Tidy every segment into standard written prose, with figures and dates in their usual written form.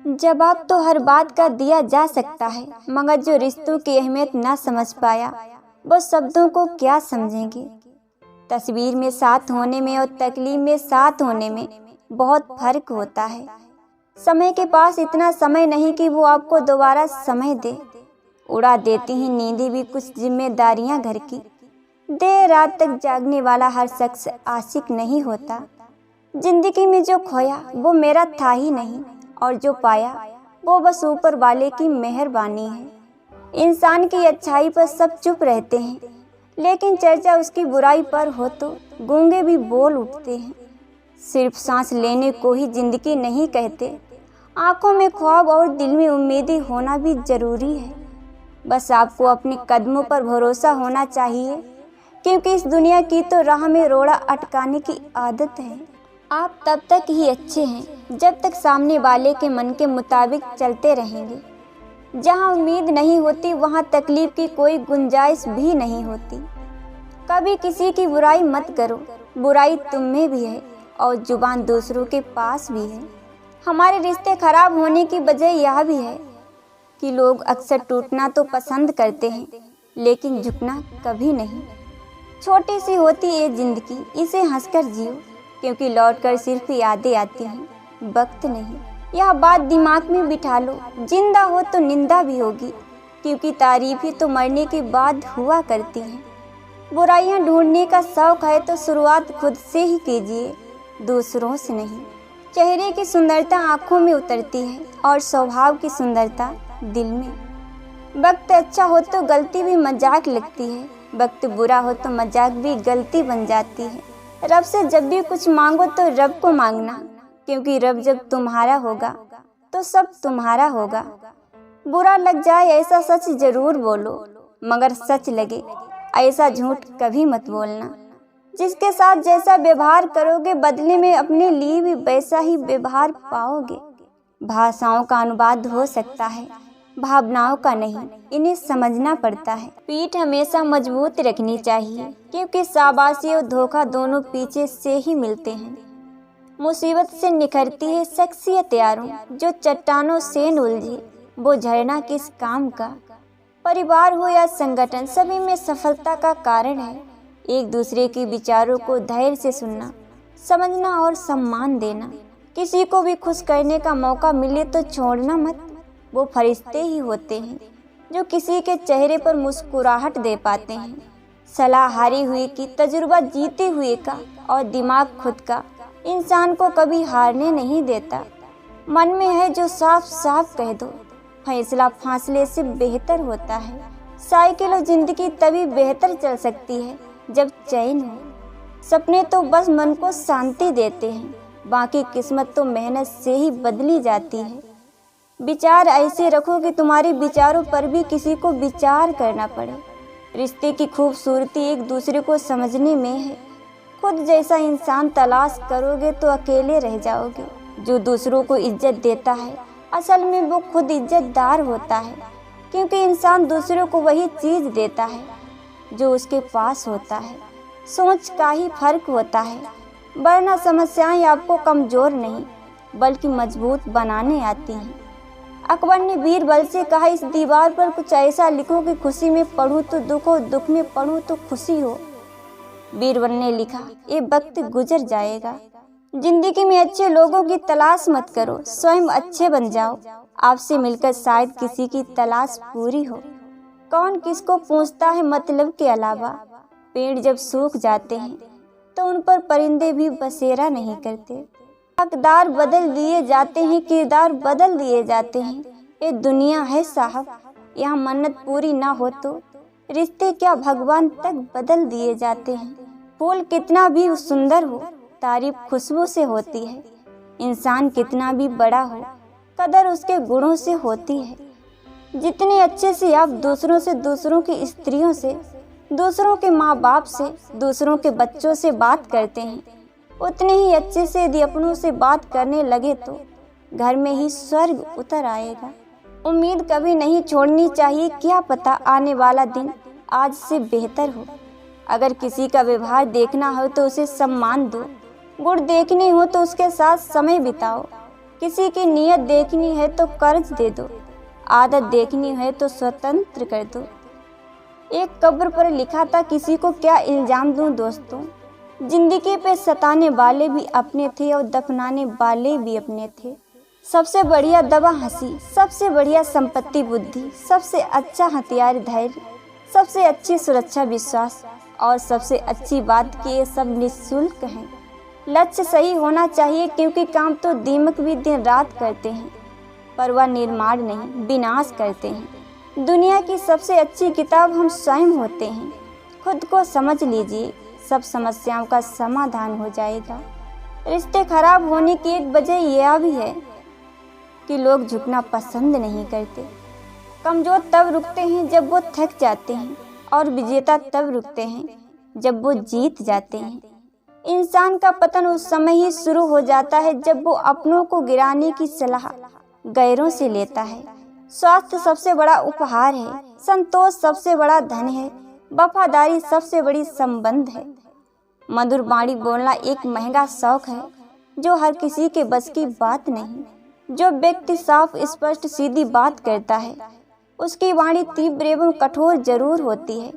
जवाब तो हर बात का दिया जा सकता है, मगर जो रिश्तों की अहमियत ना समझ पाया वो शब्दों को क्या समझेंगे। तस्वीर में साथ होने में और तकलीफ में साथ होने में बहुत फर्क होता है। समय के पास इतना समय नहीं कि वो आपको दोबारा समय दे। उड़ा देती हैं नींदें भी कुछ जिम्मेदारियां घर की। देर रात तक जागने वाला हर शख्स आशिक नहीं होता। जिंदगी में जो खोया वो मेरा था ही नहीं, और जो पाया वो बस ऊपर वाले की मेहरबानी है। इंसान की अच्छाई पर सब चुप रहते हैं, लेकिन चर्चा उसकी बुराई पर हो तो गूंगे भी बोल उठते हैं। सिर्फ सांस लेने को ही जिंदगी नहीं कहते, आंखों में ख्वाब और दिल में उम्मीदें होना भी जरूरी है। बस आपको अपने कदमों पर भरोसा होना चाहिए, क्योंकि इस दुनिया की तो राह में रोड़ा अटकाने की आदत है। आप तब तक ही अच्छे हैं जब तक सामने वाले के मन के मुताबिक चलते रहेंगे। जहाँ उम्मीद नहीं होती वहाँ तकलीफ की कोई गुंजाइश भी नहीं होती। कभी किसी की बुराई मत करो, बुराई तुम में भी है और जुबान दूसरों के पास भी है। हमारे रिश्ते खराब होने की वजह यह भी है कि लोग अक्सर टूटना तो पसंद करते हैं, लेकिन झुकना कभी नहीं। छोटी सी होती है जिंदगी, इसे हंसकर जियो, क्योंकि लौटकर सिर्फ यादें आती हैं, वक्त नहीं। यह बात दिमाग में बिठा लो, जिंदा हो तो निंदा भी होगी, क्योंकि तारीफ ही तो मरने के बाद हुआ करती हैं। बुराइयां ढूंढने का शौक है तो शुरुआत खुद से ही कीजिए, दूसरों से नहीं। चेहरे की सुंदरता आंखों में उतरती है और स्वभाव की सुंदरता दिल में। वक्त अच्छा हो तो गलती भी मजाक लगती है, वक्त बुरा हो तो मजाक भी गलती बन जाती है। रब से जब भी कुछ मांगो तो रब को मांगना, क्योंकि रब जब तुम्हारा होगा तो सब तुम्हारा होगा। बुरा लग जाए ऐसा सच जरूर बोलो, मगर सच लगे ऐसा झूठ कभी मत बोलना। जिसके साथ जैसा व्यवहार करोगे बदले में अपने लिए भी वैसा ही व्यवहार पाओगे। भाषाओं का अनुवाद हो सकता है, भावनाओं का नहीं, इन्हें समझना पड़ता है। पीठ हमेशा मजबूत रखनी चाहिए, क्योंकि शाबाशी और धोखा दोनों पीछे से ही मिलते हैं। मुसीबत से निखरती है शख्सियत यारों, जो चट्टानों से न उलझे वो झरना किस काम का। परिवार हो या संगठन, सभी में सफलता का कारण है एक दूसरे के विचारों को धैर्य से सुनना, समझना और सम्मान देना। किसी को भी खुश करने का मौका मिले तो छोड़ना मत। वो फरिश्ते ही होते हैं जो किसी के चेहरे पर मुस्कुराहट दे पाते हैं। सलाह हारी हुए की, तजुर्बा जीते हुए का और दिमाग खुद का इंसान को कभी हारने नहीं देता। मन में है जो साफ साफ कह दो, फैसला फासले से बेहतर होता है। साइकिल और जिंदगी तभी बेहतर चल सकती है जब चैन हो। सपने तो बस मन को शांति देते हैं, बाकी किस्मत तो मेहनत से ही बदली जाती है। विचार ऐसे रखो कि तुम्हारे विचारों पर भी किसी को विचार करना पड़े। रिश्ते की खूबसूरती एक दूसरे को समझने में है। खुद जैसा इंसान तलाश करोगे तो अकेले रह जाओगे। जो दूसरों को इज्जत देता है असल में वो खुद इज्जतदार होता है, क्योंकि इंसान दूसरों को वही चीज़ देता है जो उसके पास होता है। सोच का ही फर्क होता है, वरना समस्याएं आपको कमज़ोर नहीं बल्कि मजबूत बनाने आती हैं। अकबर ने बीरबल से कहा, इस दीवार पर कुछ ऐसा लिखो कि खुशी में पढ़ूं तो दुख हो, दुख में पढ़ूं तो खुशी हो। बीरबल ने लिखा, ये वक्त गुजर जाएगा। जिंदगी में अच्छे लोगों की तलाश मत करो, स्वयं अच्छे बन जाओ। आपसे मिलकर शायद किसी की तलाश पूरी हो। कौन किसको पूछता है मतलब के अलावा। पेड़ जब सूख जाते हैं तो उन पर परिंदे भी बसेरा नहीं करते। हकदार बदल दिए जाते हैं, किरदार बदल दिए जाते हैं। ये दुनिया है साहब, यहाँ मन्नत पूरी ना हो तो रिश्ते क्या भगवान तक बदल दिए जाते हैं। फूल कितना भी सुंदर हो, तारीफ खुशबू से होती है। इंसान कितना भी बड़ा हो, कदर उसके गुणों से होती है। जितने अच्छे से आप दूसरों से, दूसरों की स्त्रियों से, दूसरों के माँ बाप से, दूसरों के बच्चों से बात करते हैं, उतने ही अच्छे से यदि अपनों से बात करने लगे तो घर में ही स्वर्ग उतर आएगा। उम्मीद कभी नहीं छोड़नी चाहिए, क्या पता आने वाला दिन आज से बेहतर हो। अगर किसी का व्यवहार देखना हो तो उसे सम्मान दो, गुण देखने हो तो उसके साथ समय बिताओ। किसी की नीयत देखनी है तो कर्ज दे दो, आदत देखनी है तो स्वतंत्र कर दो। एक कब्र पर लिखा था, किसी को क्या इल्जाम दूं दोस्तों, जिंदगी पे सताने वाले भी अपने थे और दफनाने वाले भी अपने थे। सबसे बढ़िया दवा हंसी, सबसे बढ़िया संपत्ति बुद्धि, सबसे अच्छा हथियार धैर्य, सबसे अच्छी सुरक्षा विश्वास, और सबसे अच्छी बात कि ये सब निःशुल्क हैं। लक्ष्य सही होना चाहिए, क्योंकि काम तो दीमक भी दिन रात करते हैं, पर वह निर्माण नहीं विनाश करते हैं। दुनिया की सबसे अच्छी किताब हम स्वयं होते हैं। खुद को समझ लीजिए, सब समस्याओं का समाधान हो जाएगा। रिश्ते खराब होने की एक वजह यह भी है कि लोग झुकना पसंद नहीं करते। कमजोर तब रुकते हैं जब वो थक जाते हैं, और विजेता तब रुकते हैं जब वो जीत जाते हैं। इंसान का पतन उस समय ही शुरू हो जाता है जब वो अपनों को गिराने की सलाह गैरों से लेता है। स्वास्थ्य सबसे बड़ा उपहार है, संतोष सबसे बड़ा धन है, वफादारी सबसे बड़ी संबंध है। मधुर वाणी बोलना एक महंगा शौक है जो हर किसी के बस की बात नहीं। जो व्यक्ति साफ स्पष्ट सीधी बात करता है उसकी वाणी तीव्र एवं कठोर जरूर होती है,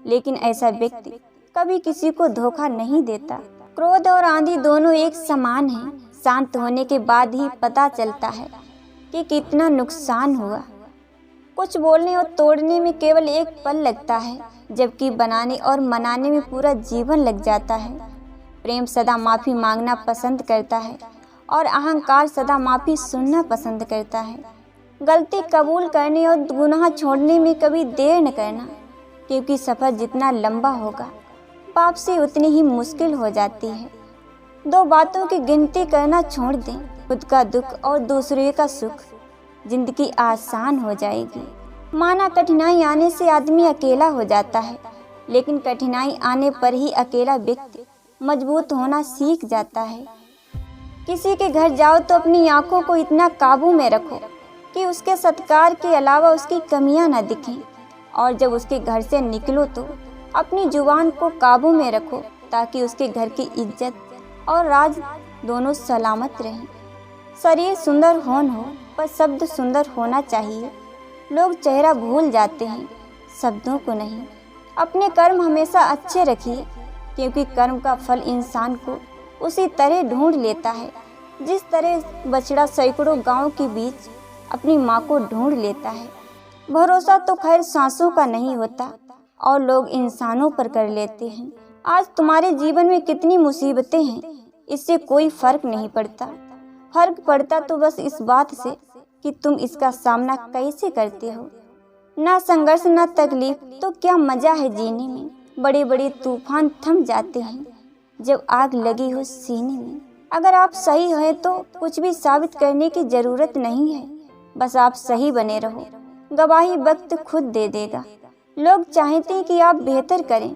लेकिन ऐसा व्यक्ति कभी किसी को धोखा नहीं देता। क्रोध और आंधी दोनों एक समान हैं। शांत होने के बाद ही पता चलता है कि कितना नुकसान हुआ। कुछ बोलने और तोड़ने में केवल एक पल लगता है, जबकि बनाने और मनाने में पूरा जीवन लग जाता है। प्रेम सदा माफ़ी मांगना पसंद करता है और अहंकार सदा माफ़ी सुनना पसंद करता है। गलती कबूल करने और गुनाह छोड़ने में कभी देर न करना, क्योंकि सफ़र जितना लंबा होगा वापसी उतनी ही मुश्किल हो जाती है। दो बातों की गिनती करना छोड़ दें, खुद का दुख और दूसरे का सुख। जिंदगी आसान हो जाएगी। माना कठिनाई आने से आदमी अकेला हो जाता है, लेकिन कठिनाई आने पर ही अकेला व्यक्ति मजबूत होना सीख जाता है। किसी के घर जाओ तो अपनी आंखों को इतना काबू में रखो कि उसके सत्कार के अलावा उसकी कमियां न दिखें, और जब उसके घर से निकलो तो अपनी जुबान को काबू में रखो, ताकि उसके घर की इज्जत और राज दोनों सलामत रहें। शरीर सुंदर हो न हो, पर शब्द सुंदर होना चाहिए। लोग चेहरा भूल जाते हैं, शब्दों को नहीं। अपने कर्म हमेशा अच्छे रखिए, क्योंकि कर्म का फल इंसान को उसी तरह ढूंढ लेता है जिस तरह बछड़ा सैकड़ों गांव के बीच अपनी माँ को ढूंढ लेता है। भरोसा तो खैर सांसों का नहीं होता, और लोग इंसानों पर कर लेते हैं। आज तुम्हारे जीवन में कितनी मुसीबतें हैं, इससे कोई फर्क नहीं पड़ता। फर्क पड़ता तो बस इस बात से कि तुम इसका सामना कैसे करते हो। ना संघर्ष ना तकलीफ तो क्या मजा है जीने में। बड़े बड़े तूफान थम जाते हैं जब आग लगी हो सीने में। अगर आप सही हैं तो कुछ भी साबित करने की जरूरत नहीं है, बस आप सही बने रहो। गवाही वक्त खुद दे देगा। लोग चाहते हैं कि आप बेहतर करें,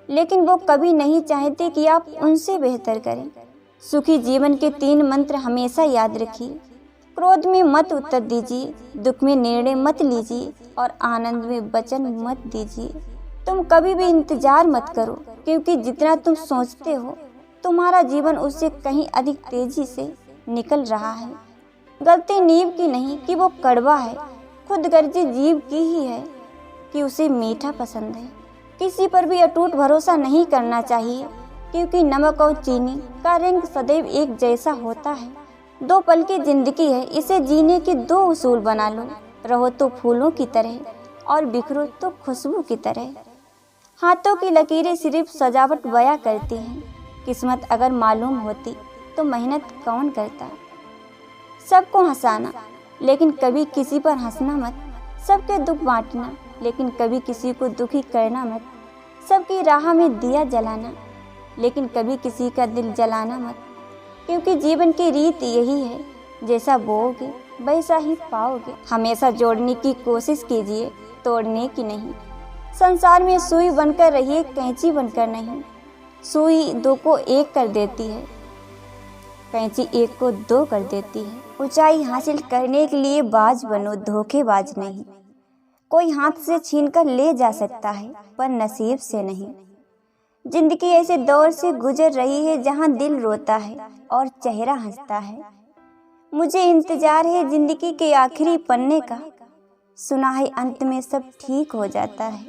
लेकिन वो कभी नहीं चाहते कि आप उनसे बेहतर करें। सुखी जीवन के 3 मंत्र हमेशा याद रखिए। क्रोध में मत उत्तर दीजिए, दुख में निर्णय मत लीजिए, और आनंद में वचन मत दीजिए। तुम कभी भी इंतजार मत करो, क्योंकि जितना तुम सोचते हो तुम्हारा जीवन उससे कहीं अधिक तेजी से निकल रहा है। गलती नींव की नहीं कि वो कड़वा है, खुदगर्जी जीव की ही है कि उसे मीठा पसंद है। किसी पर भी अटूट भरोसा नहीं करना चाहिए, क्योंकि नमक और चीनी का रंग सदैव एक जैसा होता है। 2 पल की जिंदगी है, इसे जीने के 2 उसूल बना लो। रहो तो फूलों की तरह और बिखरो तो खुशबू की तरह। हाथों की लकीरें सिर्फ सजावट बयां करती हैं। किस्मत अगर मालूम होती तो मेहनत कौन करता। सबको हंसाना, लेकिन कभी किसी पर हंसना मत। सबके दुख बांटना, लेकिन कभी किसी को दुखी करना मत। सबकी राह में दिया जलाना, लेकिन कभी किसी का दिल जलाना मत। क्योंकि जीवन की रीत यही है, जैसा बोओगे वैसा ही पाओगे। हमेशा जोड़ने की कोशिश कीजिए, तोड़ने की नहीं। संसार में सुई बनकर रहिए, कैंची बनकर नहीं। सुई 2 को 1 कर देती है, कैंची 1 को 2 कर देती है। ऊंचाई हासिल करने के लिए बाज बनो, धोखेबाज नहीं। कोई हाथ से छीनकर ले जा सकता है, पर नसीब से नहीं। जिंदगी ऐसे दौर से गुजर रही है जहां दिल रोता है और चेहरा हंसता है। मुझे इंतजार है जिंदगी के आखिरी पन्ने का, सुना है अंत में सब ठीक हो जाता है।